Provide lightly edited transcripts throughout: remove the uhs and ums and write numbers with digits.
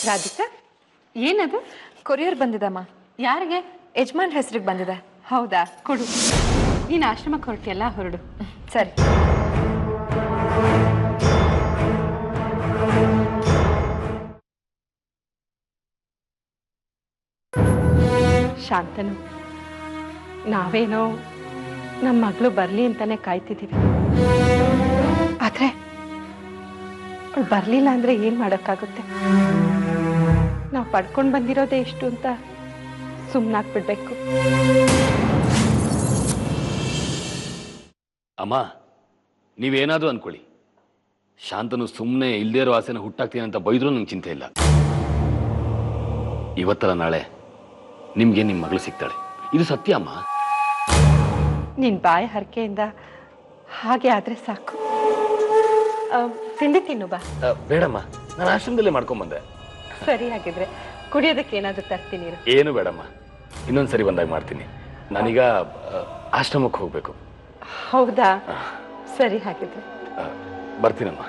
ರಾಧಿಕಾ, ಏನದು? ಕೊರಿಯರ್ ಬಂದಿದಮ್ಮ. ಯಾರಿಗೆ? ಯಜಮಾನ್ ಹೆಸರಿಗೆ ಬಂದಿದೆ. ಹೌದಾ, ಕೊಡು. ನೀನು ಆಶ್ರಮಕ್ಕೆ ಹೊರಟಿಯಲ್ಲ, ಹೊರಡು. ಸರಿ. ಶಾಂತನು, ನಾವೇನೋ ನಮ್ಮ ಮಗಳು ಬರಲಿ ಅಂತಾನೆ ಕಾಯ್ತಿದ್ದೀವಿ. ಆದ್ರೆ ಅವಳು ಬರಲಿಲ್ಲ ಅಂದ್ರೆ ಏನ್ ಮಾಡೋಕ್ಕಾಗುತ್ತೆ? ನಾವು ಪಡ್ಕೊಂಡು ಬಂದಿರೋದೇ ಎಷ್ಟು ಅಂತ ಸುಮ್ಮನಾಗ್ಬಿಡ್ಬೇಕು. ಅಮ್ಮ, ನೀವೇನಾದ್ರೂ ಅನ್ಕೊಳ್ಳಿ, ಶಾಂತನು ಸುಮ್ಮನೆ ಇಲ್ದೇ ಇರೋ ಆಸೆನ ಹುಟ್ಟಾಕ್ತೀನಿ ಅಂತ ಬೈದ್ರೂ ನಂಗೆ ಚಿಂತೆ ಇಲ್ಲ. ಇವತ್ತಲ್ಲ ನಾಳೆ ನಿಮ್ಗೆ ನಿಮ್ಮ ಮಗಳು ಸಿಗ್ತಾಳೆ, ಇದು ಸತ್ಯ ಅಮ್ಮ. ನಿನ್ ಬಾಯ ಹರಕೆಯಿಂದ ಹಾಗೆ ಆದ್ರೆ ಸಾಕು. ತಿಂಡಿ ತಿನ್ನು ಬಾ. ಬೇಡಮ್ಮ, ನಾನು ಆಶ್ರಮದಲ್ಲೇ ಮಾಡ್ಕೊಂಬಂದೆ. ಸರಿ, ಹಾಗಿದ್ರೆ ಕುಡಿಯೋದಕ್ಕೆ ಏನಾದ್ರು ತರ್ತೀನಿ. ಏನು ಬೇಡಮ್ಮ, ಇನ್ನೊಂದ್ಸರಿ ಬಂದಾಗ ಮಾಡ್ತೀನಿ. ನಾನೀಗ ಆಶ್ರಮಕ್ಕೆ ಹೋಗ್ಬೇಕು. ಹೌದಾ? ಸರಿ, ಹಾಗಿದ್ರೆ ಬರ್ತೀನಮ್ಮ.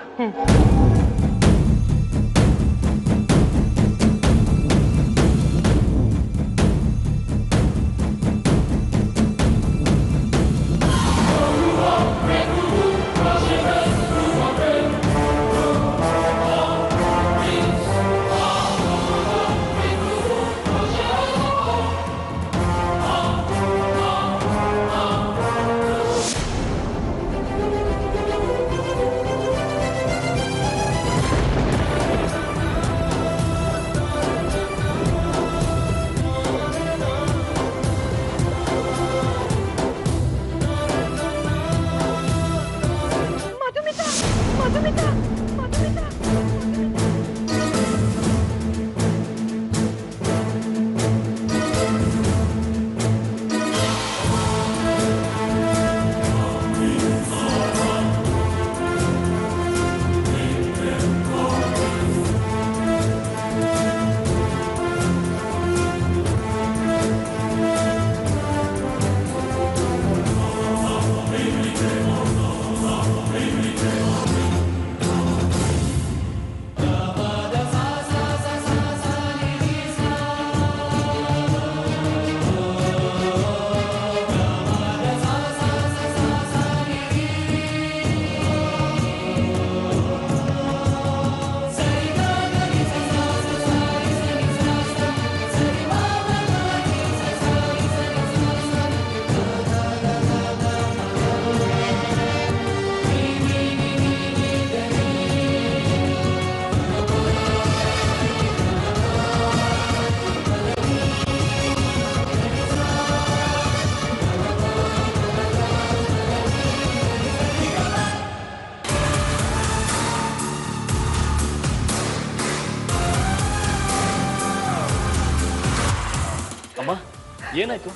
ಏನಾಯ್ತು?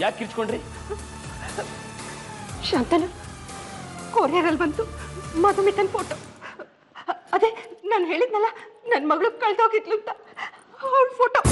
ಯಾಕೆ ಕಿರ್ಚ್ಕೊಂಡ್ರಿ? ಶಾಂತನು, ಕೊರಿಯರಲ್ಲಿ ಬಂತು ಮಧುಮಿತನ್ ಫೋಟೋ. ಅದೇ ನಾನು ಹೇಳಿದ್ನಲ್ಲ, ನನ್ನ ಮಗಳು ಕಳ್ದೋಗಿದ್ಲು ಅಂತ, ಅವಳ ಫೋಟೋ.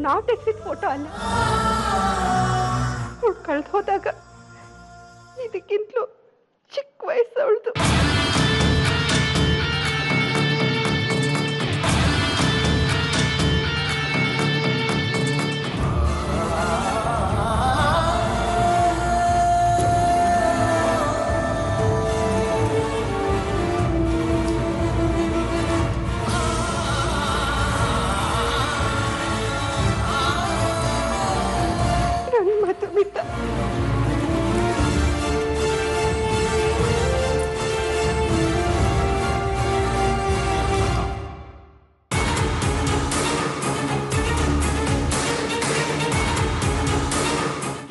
ನಾವು ತೆಗೆಸಿದ ಫೋಟೋ ಅಲ್ಲ. ಅವಳು ಕಳೆದು ಹೋದಾಗ ಇದಕ್ಕಿಂತಲೂ ಚಿಕ್ಕ ವಯಸ್ಸು ಅವಳದು.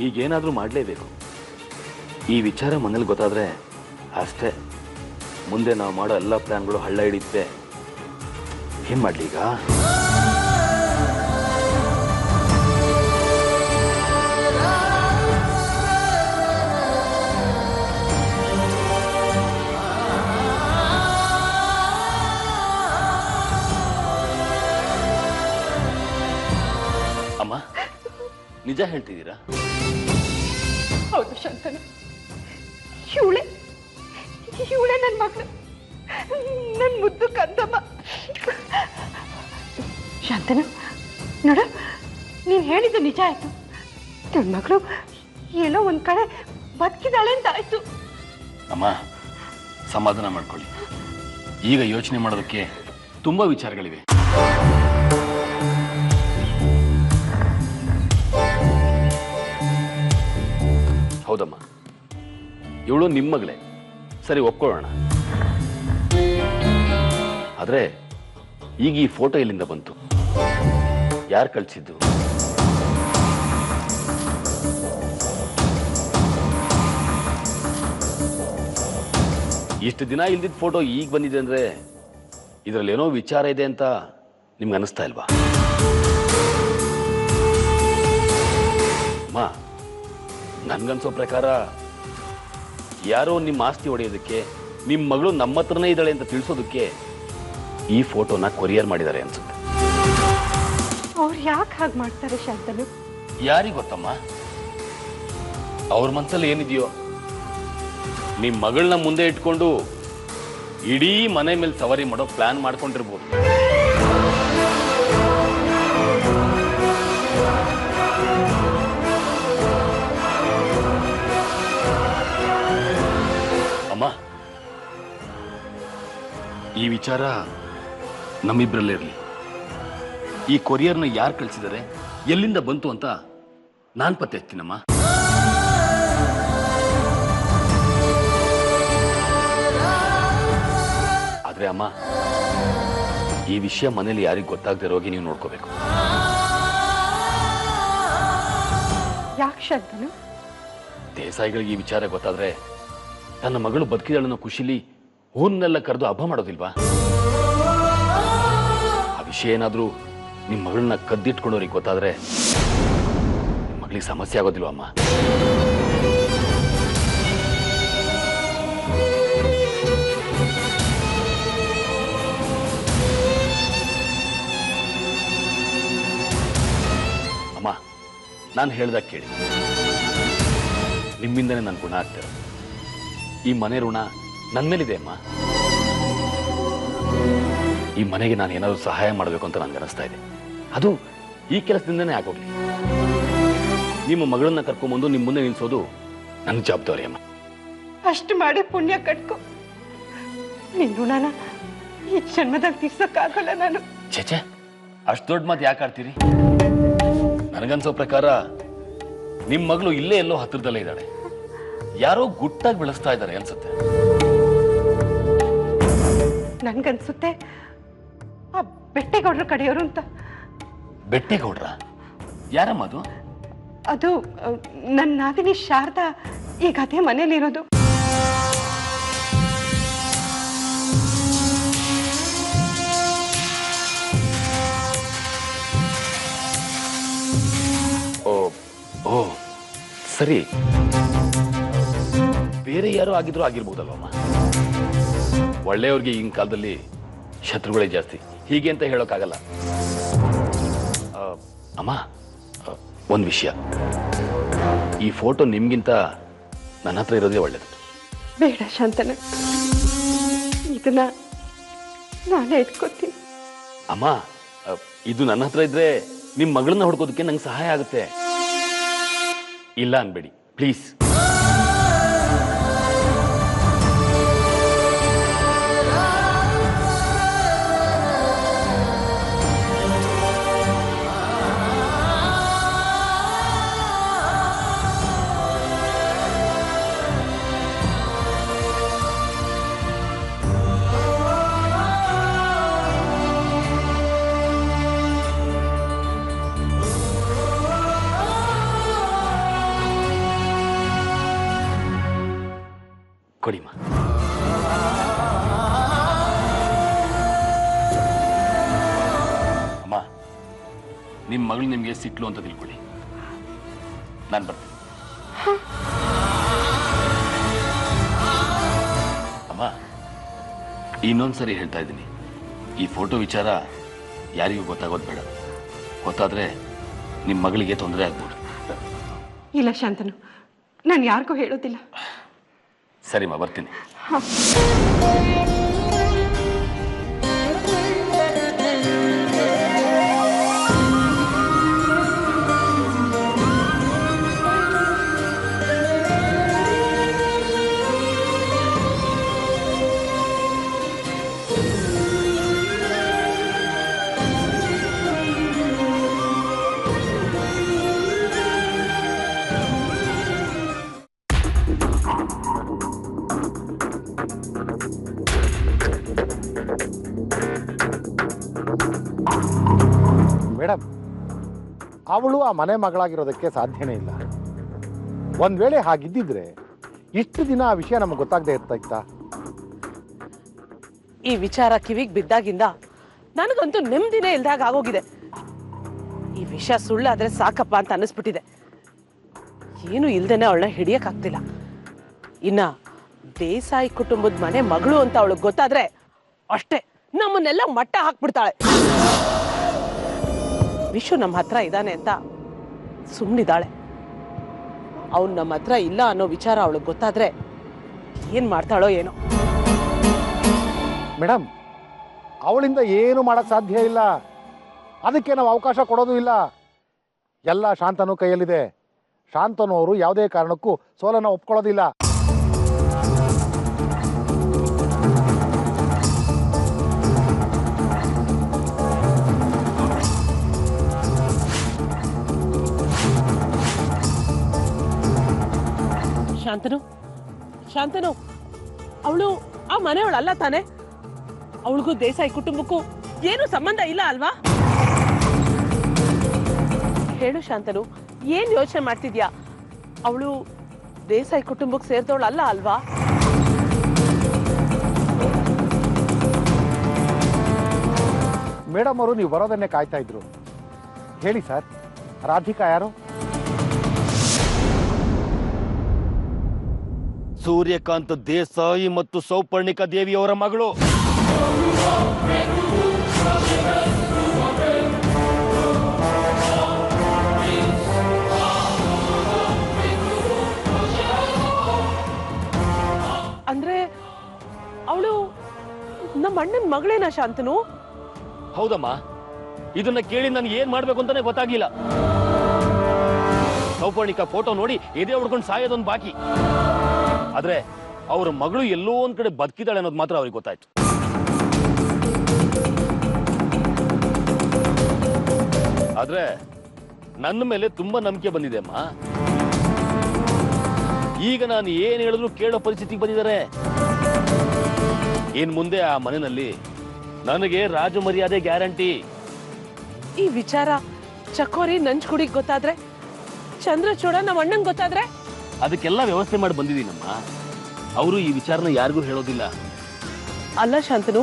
ಈಗೇನಾದರೂ ಮಾಡಲೇಬೇಕು. ಈ ವಿಚಾರ ಮನೇಲಿ ಗೊತ್ತಾದರೆ ಅಷ್ಟೇ, ಮುಂದೆ ನಾವು ಮಾಡೋ ಎಲ್ಲ ಪ್ಲಾನ್ಗಳು ಹಳ್ಳ ಹಿಡಿಯುತ್ತೆ. ಏನು ಮಾಡಲಿ ಈಗ? ಅಮ್ಮ ನಿಜ ಹೇಳ್ತಿದ್ದೀರಾ? ಹೌದು ಶಾಂತನು, ಇವಳೆ ನನ್ನ ಮಗಳು, ನನ್ನ ಮುದ್ದು ಕಂದಮ್ಮ. ಶಾಂತನು ನೋಡು, ನೀನ್ ಹೇಳಿದ್ದು ನಿಜ ಆಯ್ತು. ನನ್ನ ಮಗಳು ಎಲ್ಲೋ ಒಂದ್ ಕಡೆ ಬದುಕಿದಾಳೆ ಅಂತ ಆಯ್ತು. ಅಮ್ಮ ಸಮಾಧಾನ ಮಾಡ್ಕೊಳ್ಳಿ. ಈಗ ಯೋಚನೆ ಮಾಡೋದಕ್ಕೆ ತುಂಬಾ ವಿಚಾರಗಳಿವೆ. ಹೌದಮ್ಮ, ಇವಳು ನಿಮ್ಮ ಮಗಳೇ, ಸರಿ ಒಪ್ಕೊಳ್ಳೋಣ. ಆದ್ರೆ ಈಗ ಈ ಫೋಟೋ ಎಲ್ಲಿಂದ ಬಂತು? ಯಾರು ಕಳಿಸಿದ್ದು? ಇಷ್ಟು ದಿನ ಇಲ್ದಿದ್ದ ಫೋಟೋ ಈಗ ಬಂದಿದೆ ಅಂದ್ರೆ ಇದರಲ್ಲಿ ಏನೋ ವಿಚಾರ ಇದೆ ಅಂತ ನಿಮ್ಗೆ ಅನಿಸ್ತಾ ಇಲ್ವಾ? ಅಮ್ಮ, ನನ್ಗನ್ಸೋ ಪ್ರಕಾರ ಯಾರೋ ನಿಮ್ಮ ಆಸ್ತಿ ಹೊಡೆಯೋದಕ್ಕೆ, ನಿಮ್ಮ ಮಗಳು ನಮ್ಮ ಹತ್ರನೇ ಇದ್ದಾಳೆ ಅಂತ ತಿಳಿಸೋದಕ್ಕೆ ಈ ಫೋಟೋನ ಕೊರಿಯರ್ ಮಾಡಿದ್ದಾರೆ ಅನ್ಸುತ್ತೆ. ಅವ್ರು ಯಾಕೆ ಹಾಗೆ ಮಾಡ್ತಾರೆ ಶಾಂತನು? ಯಾರಿಗೆ ಗೊತ್ತಮ್ಮ? ಅವ್ರ ಮನಸ್ಸಲ್ಲಿ ಏನಿದೆಯೋ ನಿಮ್ಮ ಮಗಳನ್ನ ಮುಂದೆ ಇಟ್ಕೊಂಡು ಇಡೀ ಮನೆ ಮೇಲೆ ಸವಾರಿ ಮಾಡೋ ಪ್ಲಾನ್ ಮಾಡ್ಕೊಂಡಿರ್ಬೋದು. ಅಮ್ಮ, ಈ ವಿಚಾರ ನಮ್ಮಿಬ್ಬರಲ್ಲೇ ಇರಲಿ. ಈ ಕೊರಿಯರ್ನ ಯಾರು ಕಳಿಸಿದ್ದಾರೆ, ಎಲ್ಲಿಂದ ಬಂತು ಅಂತ ನಾನು ಪತ್ತೆ ಹಚ್ತೀನಮ್ಮ. ಆದ್ರೆ ಅಮ್ಮ, ಈ ವಿಷಯ ಮನೇಲಿ ಯಾರಿಗೆ ಗೊತ್ತಾಗದೆ ಇರೋಗಿ ನೀವು ನೋಡ್ಕೋಬೇಕು. ಯಾಕೆ ಶಾಂತನು? ದೇಸಾಯಿಗಳಿಗೆ ಈ ವಿಚಾರ ಗೊತ್ತಾದ್ರೆ ತನ್ನ ಮಗಳು ಬದುಕಿದಳನ್ನೋ ಖುಷಿಲಿ ಊರ್ನೆಲ್ಲ ಕರೆದು ಹಬ್ಬ ಮಾಡೋದಿಲ್ವಾ? ಆ ವಿಷಯ ಏನಾದ್ರೂ ನಿಮ್ಮ ಮಗಳನ್ನ ಕದ್ದಿಟ್ಕೊಂಡವ್ರಿಗೆ ಗೊತ್ತಾದ್ರೆ ನಿಮ್ಮ ಮಗಳಿಗೆ ಸಮಸ್ಯೆ ಆಗೋದಿಲ್ವಾ ಅಮ್ಮ? ಅಮ್ಮ, ನಾನು ಹೇಳ್ದಾಗ ಕೇಳಿ. ನಿಮ್ಮಿಂದನೇ ನನ್ನ ಗುಣ ಆಗ್ತಾರೆ. ಈ ಮನೆ ಋಣ ನನ್ನ ಮೇಲಿದೆ ಅಮ್ಮ. ಈ ಮನೆಗೆ ನಾನು ಏನಾದರೂ ಸಹಾಯ ಮಾಡಬೇಕು ಅಂತ ನನಗೆ ಅನಿಸ್ತಾ ಇದೆ. ಅದು ಈ ಕೆಲಸದಿಂದನೇ ಆಗೋಗ್ಲಿ. ನಿಮ್ಮ ಮಗಳನ್ನ ಕರ್ಕೊಂಡ್ಬಂದು ನಿಮ್ಮ ಮುಂದೆ ನಿಲ್ಸೋದು ನನ್ನ ಜವಾಬ್ದಾರಿ ಅಮ್ಮ. ಅಷ್ಟು ಮಾಡಿ ಪುಣ್ಯ ಕಟ್ಕೊ. ನಿನ್ ಋಣನ ಈ ಜನ್ಮದಾಗ ತೀರ್ಸಕ್ಕಾಗಲ್ಲ ನಾನು. ಛೇಛೆ, ಅಷ್ಟು ದೊಡ್ಡ ಮಾತು ಯಾಕೆ ಆಡ್ತೀರಿ? ನನಗನ್ಸೋ ಪ್ರಕಾರ ನಿಮ್ಮ ಮಗಳು ಇಲ್ಲೇ ಎಲ್ಲೋ ಹತ್ತಿರದಲ್ಲೇ ಇದ್ದಾಳೆ. ಯಾರೋ ಗುಟ್ಟಾಗಿ ಬೆಳೆಸ್ತಾ ಇದ್ದಾರೆ ಅನ್ಸುತ್ತೆ. ನನ್ಗನ್ಸುತ್ತೆ ಆ ಬೆಟ್ಟೆಗೌಡ್ರ ಕಡೆಯವರು ಅಂತ. ಬೆಟ್ಟೆಗೌಡ್ರ? ಯಾರಮ್ಮ ಅದು? ಅದು ನನ್ನ ನಾದಿನಿ ಶಾರದಾ ಈಗ ಅದೇ ಮನೇಲಿರೋದು. ಓ ಓ ಸರಿ, ಬೇರೆ ಯಾರೋ ಆಗಿದ್ರು ಆಗಿರ್ಬೋದಲ್ವಮ್ಮ. ಒಳ್ಳೆಯವ್ರಿಗೆ ಈಗಿನ ಕಾಲದಲ್ಲಿ ಶತ್ರುಗಳೇ ಜಾಸ್ತಿ, ಹೀಗೆ ಅಂತ ಹೇಳೋಕ್ಕಾಗಲ್ಲ. ಅಮ್ಮ, ಒಂದು ವಿಷಯ, ಈ ಫೋಟೋ ನಿಮ್ಗಿಂತ ನನ್ನ ಹತ್ರ ಇರೋದೇ ಒಳ್ಳೇದು. ಬೇಡ ಶಾಂತನ, ಇದನ್ನ ನಾನೇ ಇಟ್ಕೋತೀನಿ. ಅಮ್ಮ, ಇದು ನನ್ನ ಹತ್ರ ಇದ್ರೆ ನಿಮ್ಮ ಮಗಳನ್ನ ಹುಡ್ಕೋದಕ್ಕೆ ನಂಗೆ ಸಹಾಯ ಆಗುತ್ತೆ. ಇಲ್ಲ ಅನ್ಬೇಡಿ ಪ್ಲೀಸ್. ಕೊಡಿಮ್ಮ. ಅಮ್ಮ, ನಿಮ್ಮ ಮಗಳು ನಿಮಗೆ ಸಿಟ್ಲು ಅಂತ ತಿಳ್ಕೊಳ್ಳಿ. ನಾನು ಬರ್ತೀನಿ. ಅಮ್ಮ, ಇನ್ನೊಂದ್ಸರಿ ಹೇಳ್ತಾ ಇದ್ದೀನಿ, ಈ ಫೋಟೋ ವಿಚಾರ ಯಾರಿಗೂ ಗೊತ್ತಾಗೋದು ಬೇಡ. ಗೊತ್ತಾದ್ರೆ ನಿಮ್ಮ ಮಗಳಿಗೆ ತೊಂದರೆ ಆಗ್ಬೋದು. ಇಲ್ಲ ಶಾಂತನು, ನಾನು ಯಾರಿಗೂ ಹೇಳೋದಿಲ್ಲ. ಸರಿಮ್ಮ, ಬರ್ತೀನಿ. ಮೇಡಮ್, ಅವಳು ಆ ಮನೆ ಮಗಳಾಗಿರೋದಕ್ಕೆ ಸಾಧ್ಯನೇ ಇಲ್ಲ. ಒಂದ್ ವೇಳೆ ಹಾಗಿದ್ದಿದ್ರೆ ಇಷ್ಟು ದಿನ ಆ ವಿಷಯ ನಮಗೆ ಗೊತ್ತಾಗದೆ ಇರ್ತಾ. ಈ ವಿಚಾರ ಕಿವಿಗೆ ಬಿದ್ದಾಗಿಂದ ನನಗಂತೂ ನೆಮ್ಮದಿನೇ ಇಲ್ದಾಗ ಆಗೋಗಿದೆ. ಈ ವಿಷಯ ಸುಳ್ಳಾದ್ರೆ ಸಾಕಪ್ಪ ಅಂತ ಅನ್ನಿಸ್ಬಿಟ್ಟಿದೆ. ಏನು ಇಲ್ದೇನೆ ಅವಳನ್ನ ಹಿಡಿಯಕ್ಕಾಗ್ತಿಲ್ಲ. ಇನ್ನ ದೇಸಾಯಿ ಕುಟುಂಬದ ಮನೆ ಮಗಳು ಅಂತ ಅವಳಿಗೆ ಗೊತ್ತಾದ್ರೆ ಅಷ್ಟೇ, ನಮ್ಮನ್ನೆಲ್ಲ ಮಟ್ಟ ಹಾಕ್ಬಿಡ್ತಾಳೆ. ವಿಶ್ವ ನಮ್ಮ ಹತ್ರ ಇದ್ದಾನೆ ಅಂತ ಸುಮ್ಮನಿದ್ದಾಳೆ. ಅವ್ನು ನಮ್ಮ ಹತ್ರ ಇಲ್ಲ ಅನ್ನೋ ವಿಚಾರ ಅವಳಿಗೆ ಗೊತ್ತಾದ್ರೆ ಏನ್ ಮಾಡ್ತಾಳೋ ಏನೋ. ಮೇಡಮ್, ಅವಳಿಂದ ಏನು ಮಾಡಕ್ ಸಾಧ್ಯ ಇಲ್ಲ. ಅದಕ್ಕೆ ನಾವು ಅವಕಾಶ ಕೊಡೋದು ಇಲ್ಲ. ಎಲ್ಲ ಶಾಂತನು ಕೈಯಲ್ಲಿದೆ. ಶಾಂತನು ಅವರು ಯಾವುದೇ ಕಾರಣಕ್ಕೂ ಸೋಲನ್ನು ಒಪ್ಕೊಳ್ಳೋದಿಲ್ಲ. ಶಾಂತನು, ಶಾಂತನು, ಅವಳು ಆ ಮನೆಯವಳು ಅಲ್ಲ ತಾನೆ? ಅವಳಿಗೂ ದೇಸಾಯಿ ಕುಟುಂಬಕ್ಕೂ ಏನು ಸಂಬಂಧ ಇಲ್ಲ ಅಲ್ವಾ? ಹೇಳು ಶಾಂತನು, ಏನ್ ಯೋಚನೆ ಮಾಡ್ತಿದ್ಯಾ? ಅವಳು ದೇಸಾಯಿ ಕುಟುಂಬಕ್ಕೆ ಸೇರಿದವಳು ಅಲ್ಲ ಅಲ್ವಾ? ಮೇಡಮ್ ಅವರು ನೀವು ಬರೋದನ್ನೇ ಕಾಯ್ತಾ ಇದ್ರು. ಹೇಳಿ ಸರ್, ರಾಧಿಕಾ ಯಾರು? ಸೂರ್ಯಕಾಂತ್ ದೇಸಾಯಿ ಮತ್ತು ಸೌಪರ್ಣಿಕಾ ದೇವಿಯವರ ಮಗಳು. ಅಂದ್ರೆ ಅವಳು ನಮ್ಮ ಅಣ್ಣನ ಮಗಳೇನಾ ಶಾಂತನು? ಹೌದಮ್ಮ, ಇದನ್ನ ಕೇಳಿ ನನ್ಗೆ ಏನ್ ಮಾಡ್ಬೇಕು ಅಂತಾನೆ ಗೊತ್ತಾಗ್ಲಿಲ್ಲ. ಸೌಪರ್ಣಿಕಾ ಫೋಟೋ ನೋಡಿ ಎದೆ ಹೊಡ್ಕೊಂಡು ಸಾಯೋದೊಂದು ಬಾಕಿ. ಆದ್ರೆ ಅವ್ರ ಮಗಳು ಎಲ್ಲೋ ಒಂದ್ ಕಡೆ ಬದುಕಿದಾಳೆ ಅನ್ನೋದು ಮಾತ್ರ ಅವ್ರಿಗೆ ಗೊತ್ತಾಯ್ತು. ಆದ್ರೆ ನನ್ನ ಮೇಲೆ ತುಂಬಾ ನಂಬಿಕೆ ಬಂದಿದೆ ಅಮ್ಮ. ಈಗ ನಾನು ಏನ್ ಹೇಳಿದ್ರು ಕೇಳೋ ಪರಿಸ್ಥಿತಿಗೆ ಬಂದಿದ್ದಾರೆ. ಏನ್ ಮುಂದೆ ಆ ಮನೆಯಲ್ಲಿ ನನಗೆ ರಾಜ ಮರ್ಯಾದೆ ಗ್ಯಾರಂಟಿ. ಈ ವಿಚಾರ ಚಕೋರಿ ನಂಜ್ಗುಡಿಗೆ ಗೊತ್ತಾದ್ರೆ, ಚಂದ್ರಚೂಡ ನಮ್ಮ ಅಣ್ಣಂಗೆ ಗೊತ್ತಾದ್ರೆ? ಅದಕ್ಕೆಲ್ಲ ವ್ಯವಸ್ಥೆ ಮಾಡಿ ಬಂದಿದ್ದೀನಮ್ಮ. ಅವರು ಈ ವಿಚಾರನ ಯಾರಿಗೂ ಹೇಳೋದಿಲ್ಲ. ಅಲ್ಲ ಶಾಂತನು,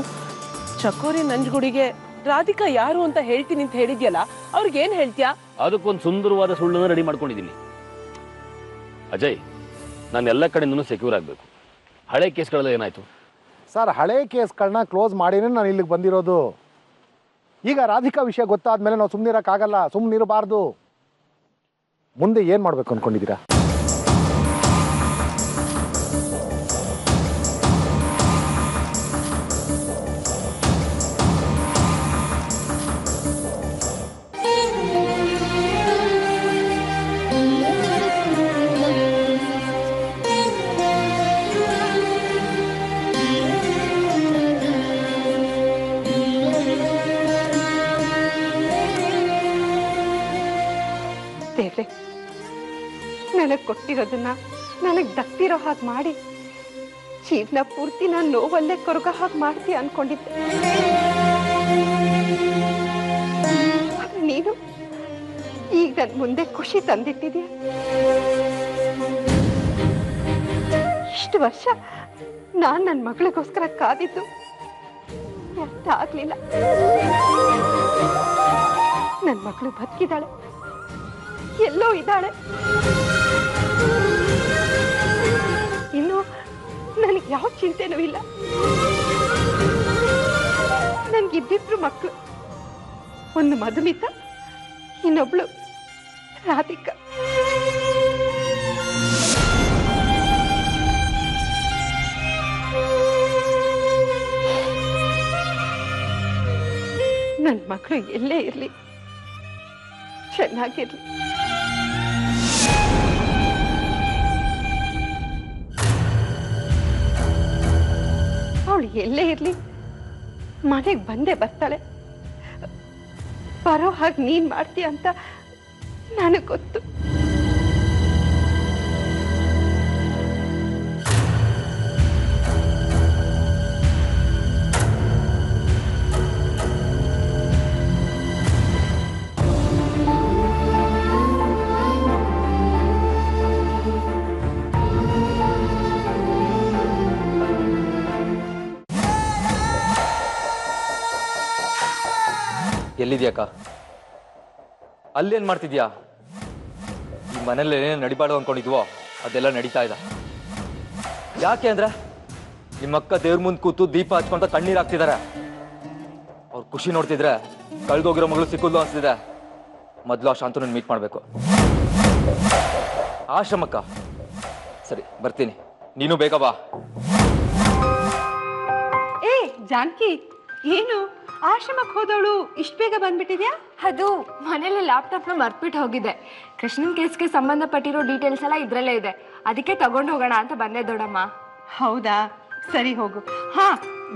ಚಕೋರಿ ನಂಜ್ಗುಡಿಗೆ ರಾಧಿಕಾ ಯಾರು ಅಂತ ಹೇಳ್ತೀನಿ ಅಂತ ಹೇಳಿದ್ಯಲ್ಲ, ಅವ್ರಿಗೆ ಏನ್ ಹೇಳ್ತೀಯಾ? ಅದಕ್ಕೊಂದು ಸುಂದರವಾದ ಸುಳ್ಳನ್ನು ರೆಡಿ ಮಾಡ್ಕೊಂಡಿದ್ದೀನಿ. ಅಜಯ್, ನಾನು ಎಲ್ಲ ಕಡೆಯಿಂದನೂ ಸೆಕ್ಯೂರ್ ಆಗಬೇಕು. ಹಳೆ ಕೇಸ್ಗಳೆಲ್ಲ ಏನಾಯ್ತು ಸರ್? ಹಳೆ ಕೇಸ್ಗಳನ್ನ ಕ್ಲೋಸ್ ಮಾಡಿನೇ ನಾನು ಇಲ್ಲಿಗೆ ಬಂದಿರೋದು. ಈಗ ರಾಧಿಕಾ ವಿಷಯ ಗೊತ್ತಾದ್ಮೇಲೆ ನಾವು ಸುಮ್ಮನಿರಕ್ಕಾಗಲ್ಲ, ಸುಮ್ಮನಿರಬಾರ್ದು. ಮುಂದೆ ಏನು ಮಾಡಬೇಕು ಅಂದ್ಕೊಂಡಿದ್ದೀರಾ? ದೇವ್ರೆ, ನನಗೆ ಕೊಟ್ಟಿರೋದನ್ನ ನನಗೆ ದಕ್ತಿರೋ ಹಾಗೆ ಮಾಡಿ ಜೀವನ ಪೂರ್ತಿ ನಾನು ನೋವಲ್ಲೇ ಕೊರಗೋ ಹಾಗೆ ಮಾಡ್ತೀಯ ಅನ್ಕೊಂಡಿದ್ದೆ. ನೀನು ಈಗ ನನ್ನ ಮುಂದೆ ಖುಷಿ ತಂದಿಟ್ಟಿದೀಯ. ಇಷ್ಟು ವರ್ಷ ನಾನು ನನ್ನ ಮಗಳಿಗೋಸ್ಕರ ಕಾದಿದ್ದು ವ್ಯರ್ಥ ಆಗ್ಲಿಲ್ಲ. ನನ್ನ ಮಗಳು ಬದುಕಿದ್ದಾಳೆ, ಎಲ್ಲೋ ಇದ್ದಾಳೆ. ಇನ್ನು ನನಗೆ ಯಾವ ಚಿಂತೆನೂ ಇಲ್ಲ. ನನ್ಗಿಬ್ಬಿಬ್ರು ಮಕ್ಕಳು, ಒಂದು ಮಧುಮಿತ, ಇನ್ನೊಬ್ಳು ರಾಧಿಕಾ. ನನ್ನ ಮಗಳು ಎಲ್ಲೇ ಇರಲಿ, ಚೆನ್ನಾಗಿರ್ಲಿ. ಅವಳು ಎಲ್ಲೇ ಇರಲಿ, ಮನೆಗೆ ಬಂದೇ ಬರ್ತಾಳೆ. ಬರೋ ಹಾಗೆ ನೀನ್ ಮಾಡ್ತೀಯ ಅಂತ ನನಗೆ ಗೊತ್ತು. ಎಲ್ಲಿದ್ಯಾಕ? ಅಲ್ಲೇನ್ ಮಾಡ್ತಿದ್ಯಾ? ಈ ಮನೇಲಿ ಏನೇನು ನಡಿಬಾರ್ದು ಅನ್ಕೊಂಡಿದ್ವೋ ಅದೆಲ್ಲ ನಡೀತಾ ಇದೆ. ಯಾಕೆ ಅಂದ್ರೆ ನಿಮ್ಮಕ್ಕ ದೇವ್ರ ಮುಂದೆ ಕೂತು ದೀಪ ಹಚ್ಕೊಂತ ಕಣ್ಣೀರ್ ಹಾಕ್ತಿದಾರೆ. ಅವ್ರ ಖುಷಿ ನೋಡ್ತಿದ್ರೆ ಕಳ್ದೋಗಿರೋ ಮಗಳು ಸಿಕ್ಕುದು ಅನ್ಸ್ತಿದೆ. ಮೊದ್ಲು ಆ ಶಾಂತನ ಮೀಟ್ ಮಾಡ್ಬೇಕು. ಆಶ್ರಮಕ್ಕ? ಸರಿ ಬರ್ತೀನಿ, ನೀನು ಬೇಗ ಬಾ. ಏ ಜಾನಕಿ, ಏನು ಆಶ್ರಮಕ್ಕೆ ಹೋದವಳು ಇಷ್ಟು ಬೇಗ ಬಂದ್ಬಿಟ್ಟಿದ್ಯಾ? ಅದು ಮನೇಲಿ ಲ್ಯಾಪ್ಟಾಪ್ನ ಮರ್ತ್ಬಿಟ್ಟು ಹೋಗಿದೆ. ಕೃಷ್ಣನ್ ಕೇಸ್ಗೆ ಸಂಬಂಧಪಟ್ಟಿರೋ ಡೀಟೇಲ್ಸ್ ಎಲ್ಲ ಇದ್ರಲ್ಲೇ ಇದೆ. ಅದಕ್ಕೆ ತಗೊಂಡು ಹೋಗೋಣ ಅಂತ ಬಂದೆ ದೊಡ್ಡಮ್ಮ. ಹೌದಾ, ಸರಿ ಹೋಗು. ಹಾ,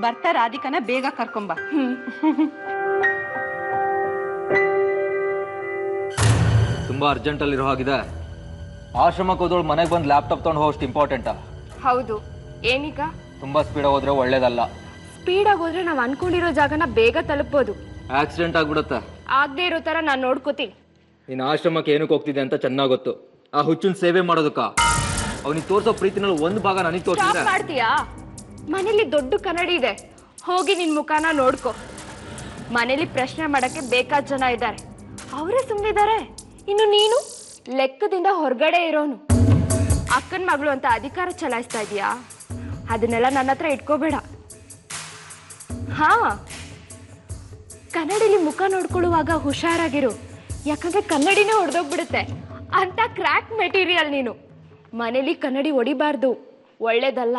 ಬರ್ತಾ ರಾಧಿಕಾನ ಬೇಗ ಕರ್ಕೊಂಬ. ತುಂಬಾ ಅರ್ಜೆಂಟ್ ಅಲ್ಲಿ ಇರೋ ಹಾಗಿದೆ. ಆಶ್ರಮಕ್ಕೆ ಹೋದವಳು ಮನೆಗೆ ಬಂದು ಲ್ಯಾಪ್ಟಾಪ್ ತಗೊಂಡು ಹೋಗೋಷ್ಟು ಇಂಪಾರ್ಟೆಂಟಾ? ಹೌದು. ಏನೀಗ? ತುಂಬಾ ಸ್ಪೀಡ್ ಹೋದ್ರೆ ಒಳ್ಳೇದಲ್ಲ. ಸ್ಪೀಡಾಗಿ ಹೋದ್ರೆ ನಾವು ಅನ್ಕೊಂಡಿರೋ ಜಾಗನ ಬೇಗ ತಲುಪಬಹುದು. ಆಕ್ಸಿಡೆಂಟ್ ಆಗ್ಬಿಡುತ್ತೆ. ಆಗದೆ ಇರೋ ತರ ನಾನು ನೋಡ್ಕೋತೀನಿ. ನೀನು ಆಶ್ರಮಕ್ಕೆ ಏನಕ್ಕೆ ಹೋಗ್ತಿದೆ ಅಂತ ಚೆನ್ನಾಗಿ ಗೊತ್ತು. ಆ ಹುಚ್ಚನ್ ಸೇವೆ ಮಾಡೋದಕ್ಕ? ಅವನಿಗೆ ತೋರ್ಸೋ ಪ್ರೀತಿನಲ್ಲಿ ಒಂದು ಭಾಗ ನನಗೆ ತೋರಿಸಿದ್ರೆ ಮಾಡ್ತೀಯಾ? ಮನೇಲಿ ದೊಡ್ಡ ಕನ್ನಡಿ ಇದೆ, ಹೋಗಿ ನಿನ್ ಮುಖಾನ ನೋಡ್ಕೊ. ಮನೇಲಿ ಪ್ರಶ್ನೆ ಮಾಡಕ್ಕೆ ಬೇಕಾದ ಜನ ಇದ್ದಾರೆ, ಅವರೇ ಸುಮ್ಮನಿದ್ದಾರೆ. ಇನ್ನು ನೀನು ಲೆಕ್ಕದಿಂದ ಹೊರಗಡೆ ಇರೋನು. ಅಕ್ಕನ ಮಗಳು ಅಂತ ಅಧಿಕಾರ ಚಲಾಯಿಸ್ತಾ ಇದೀಯಾ? ಅದನ್ನೆಲ್ಲ ನನ್ನ ಹತ್ರ ಇಟ್ಕೋಬೇಡ. ಹಾ, ಕನ್ನಡಿಲಿ ಮುಖ ನೋಡ್ಕೊಳ್ಳುವಾಗ ಹುಷಾರಾಗಿರು. ಯಾಕಂದ್ರೆ ಕನ್ನಡಿನೇ ಹೊಡೆದೋಗ್ಬಿಡುತ್ತೆ. ಅಂತ ಕ್ರ್ಯಾಕ್ ಮೆಟೀರಿಯಲ್ ನೀನು. ಮನೇಲಿ ಕನ್ನಡಿ ಹೊಡಿಬಾರ್ದು, ಒಳ್ಳೇದಲ್ಲ.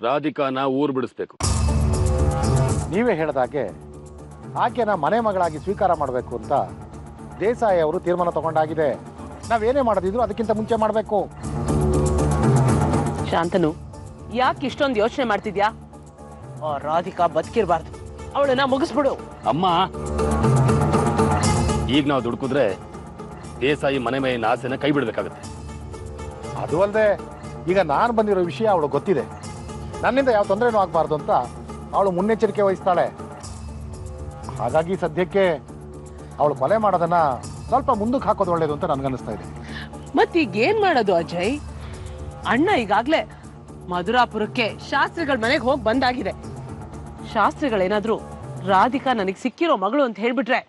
ರಾಧಿಕಾನ ಊರು ಬಿಡಿಸ್ಬೇಕು. ನೀವೇ ಹೇಳಿದಾಗೆ ಆಕೆನ ಮನೆ ಮಗಳಾಗಿ ಸ್ವೀಕಾರ ಮಾಡಬೇಕು ಅಂತ ದೇಸಾಯಿ ಅವರು ತೀರ್ಮಾನ ತಗೊಂಡಾಗಿದೆ. ನಾವೇನೇ ಮಾಡೋದಿದ್ರು ಅದಕ್ಕಿಂತ ಮುಂಚೆ ಮಾಡಬೇಕು. ಶಾಂತನು, ಯಾಕೆ ಇಷ್ಟೊಂದು ಯೋಚನೆ ಮಾಡ್ತಿದ್ಯಾ? ರಾಧಿಕಾ ಬದುಕಿರ್ಬಾರ್ದು, ಅವಳನ್ನ ಮುಗಿಸ್ಬಿಡು. ಅಮ್ಮ, ಈಗ ನಾವು ದುಡ್ಕಿದ್ರೆ ದೇಸಾಯಿ ಮನೆ ಮೇಲಿನ ಆಸೆನ ಕೈ ಬಿಡ್ಬೇಕಾಗತ್ತೆ. ಅದು ಅಲ್ಲದೆ ಈಗ ನಾನು ಬಂದಿರೋ ವಿಷಯ ಅವಳು ಗೊತ್ತಿದೆ. ನನ್ನಿಂದ ಯಾವ ತೊಂದರೆನೂ ಆಗಬಾರ್ದು ಅಂತ ಅವಳು ಮುನ್ನೆಚ್ಚರಿಕೆ ವಹಿಸ್ತಾಳೆ. ಹಾಗಾಗಿ ಸದ್ಯಕ್ಕೆ ಅವಳು ಕೊಲೆ ಮಾಡೋದನ್ನ ಸ್ವಲ್ಪ ಮುಂದಕ್ಕೆ ಹಾಕೋದು ಒಳ್ಳೇದು ಅಂತ ನನ್ಗನ್ನಿಸ್ತಾ ಇದೆ. ಮತ್ತೀಗ ಏನ್ ಮಾಡೋದು ಅಜಯ್? ಅಣ್ಣ ಈಗಾಗ್ಲೇ ಮಧುರಾಪುರಕ್ಕೆ ಶಾಸ್ತ್ರಿಗಳ ಮನೆಗೆ ಹೋಗಿ ಬಂದಾಗಿದೆ. ಶಾಸ್ತ್ರಿಗಳೇನಾದ್ರೂ ರಾಧಿಕಾ ನನಗೆ ಸಿಕ್ಕಿರೋ ಮಗಳು ಅಂತ ಹೇಳ್ಬಿಟ್ರೆ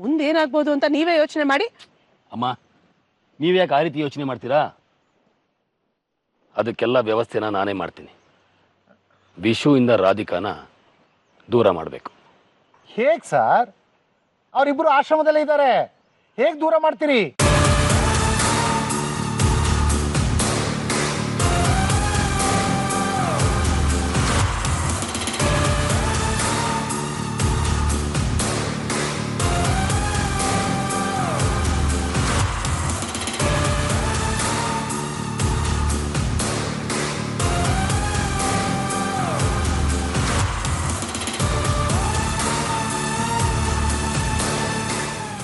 ಮುಂದೇನಾಗ್ಬೋದು ಅಂತ ನೀವೇ ಯೋಚನೆ ಮಾಡಿ. ಅಮ್ಮ, ನೀವ್ಯಾಕೆ ಆ ರೀತಿ ಯೋಚನೆ ಮಾಡ್ತೀರಾ? ಅದಕ್ಕೆಲ್ಲ ವ್ಯವಸ್ಥೆನ ನಾನೇ ಮಾಡ್ತೀನಿ. ವಿಶುವಿಂದ ರಾಧಿಕಾನ ದೂರ ಮಾಡಬೇಕು. ಹೇಗ್ ಸರ್? ಅವರಿಬ್ರು ಆಶ್ರಮದಲ್ಲೇ ಇದ್ದಾರೆ, ಹೇಗ್ ದೂರ ಮಾಡ್ತೀರಿ?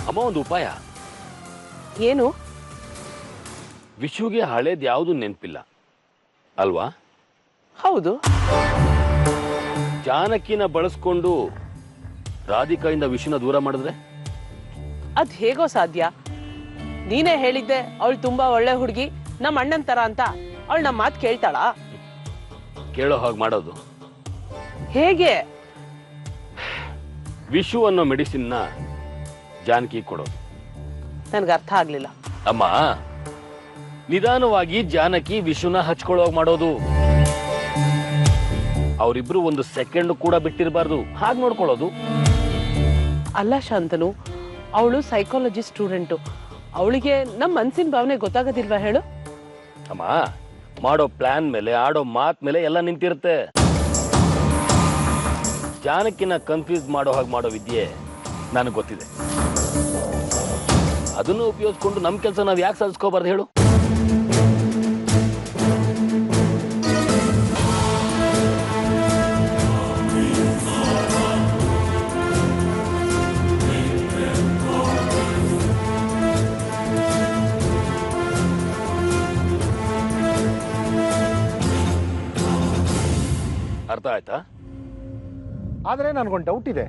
ಅಮ್ಮ, ಒಂದು ಉಪಾಯ. ಏನು? ವಿಶುಗೆ ಹಳೇದು ಯಾವುದು ನೆನಪಿಲ್ಲ ಅಲ್ವಾ? ಹೌದು. ಜಾನಕಿನ ಬಳಸ್ಕೊಂಡು ರಾಧಿಕಾಯಿಂದ ವಿಶುನ ದೂರ ಮಾಡಿದ್ರೆ? ಅದ್ ಹೇಗೋ ಸಾಧ್ಯ? ನೀನೇ ಹೇಳಿದ್ದೆ ಅವಳು ತುಂಬಾ ಒಳ್ಳೆ ಹುಡುಗಿ, ನಮ್ಮ ಅಣ್ಣನ್ ತರ ಅಂತ. ಅವಳು ನಮ್ಮ ಮಾತು ಕೇಳ್ತಾಳ? ಕೇಳೋ ಹಾಗೆ ಮಾಡೋದು ಹೇಗೆ? ವಿಶು ಅನ್ನೋ ಮೆಡಿಸಿನ್ನ ಜಾನಕಿ ಕೊಡೋದು? ನನ್ಗೆ ಅರ್ಥ ಆಗ್ಲಿಲ್ಲ. ಅಮ್ಮ, ನಿಧಾನವಾಗಿ ಜಾನಕಿ ವಿಷುನ ಹಚ್ಕೊಳ್ಳೋಗ್ ಮಾಡೋದು. ಅವರಿಬ್ರು ಒಂದು ಸೆಕೆಂಡ್ ಕೂಡ ಬಿಟ್ಟಿರಬಾರ್ದು, ಹಾಗೆ ನೋಡ್ಕೊಳ್ಳೋದು. ಅಲ್ಲ ಶಾಂತನು, ಅವಳು ಸೈಕಾಲಜಿ ಸ್ಟೂಡೆಂಟು, ಅವಳಿಗೆ ನಮ್ಮ ಮನ್ಸಿನ ಭಾವನೆ ಗೊತ್ತಾಗೋದಿಲ್ವಾ ಹೇಳು? ಅಮ್ಮ, ಮಾಡೋ ಪ್ಲಾನ್ ಮೇಲೆ ಆಡೋ ಮಾತ್ ಮೇಲೆ ಎಲ್ಲ ನಿಂತಿರುತ್ತೆ. ಜಾನಕಿನ ಕನ್ಫ್ಯೂಸ್ ಮಾಡೋ ಹಾಗೆ ಮಾಡೋ ವಿದ್ಯೆ ನನಗೆ ಗೊತ್ತಿದೆ. ಅದನ್ನು ಉಪಯೋಗಿಸ್ಕೊಂಡು ನಮ್ಮ ಕೆಲಸ ನಾವು ಯಾಕೆ ಸಾಧಿಸ್ಕೋಬಾರ್ದು ಹೇಳು? ಅರ್ಥ ಆಯ್ತಾ? ಆದರೆ ನನಗೊಂದು ಡೌಟ್ ಇದೆ.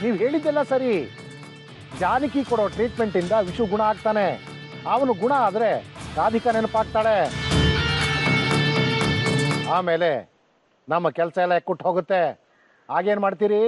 ನೀವು ಹೇಳಿದ್ದೆಲ್ಲ ಸರಿ. ಜಾನಕಿ ಕೊಡೋ ಟ್ರೀಟ್ಮೆಂಟ್ ಇಂದ ವಿಷು ಗುಣ ಆಗ್ತಾನೆ. ಅವನು ಗುಣ ಆದ್ರೆ ರಾಧಿಕಾ ನೆನಪಾಗ್ತಾಳೆ. ಆಮೇಲೆ ನಮ್ಮ ಕೆಲಸ ಎಲ್ಲ ಎಕ್ಕುಟ್ಟು ಹೋಗುತ್ತೆ. ಆಗೇನ್ ಮಾಡ್ತೀರಿ?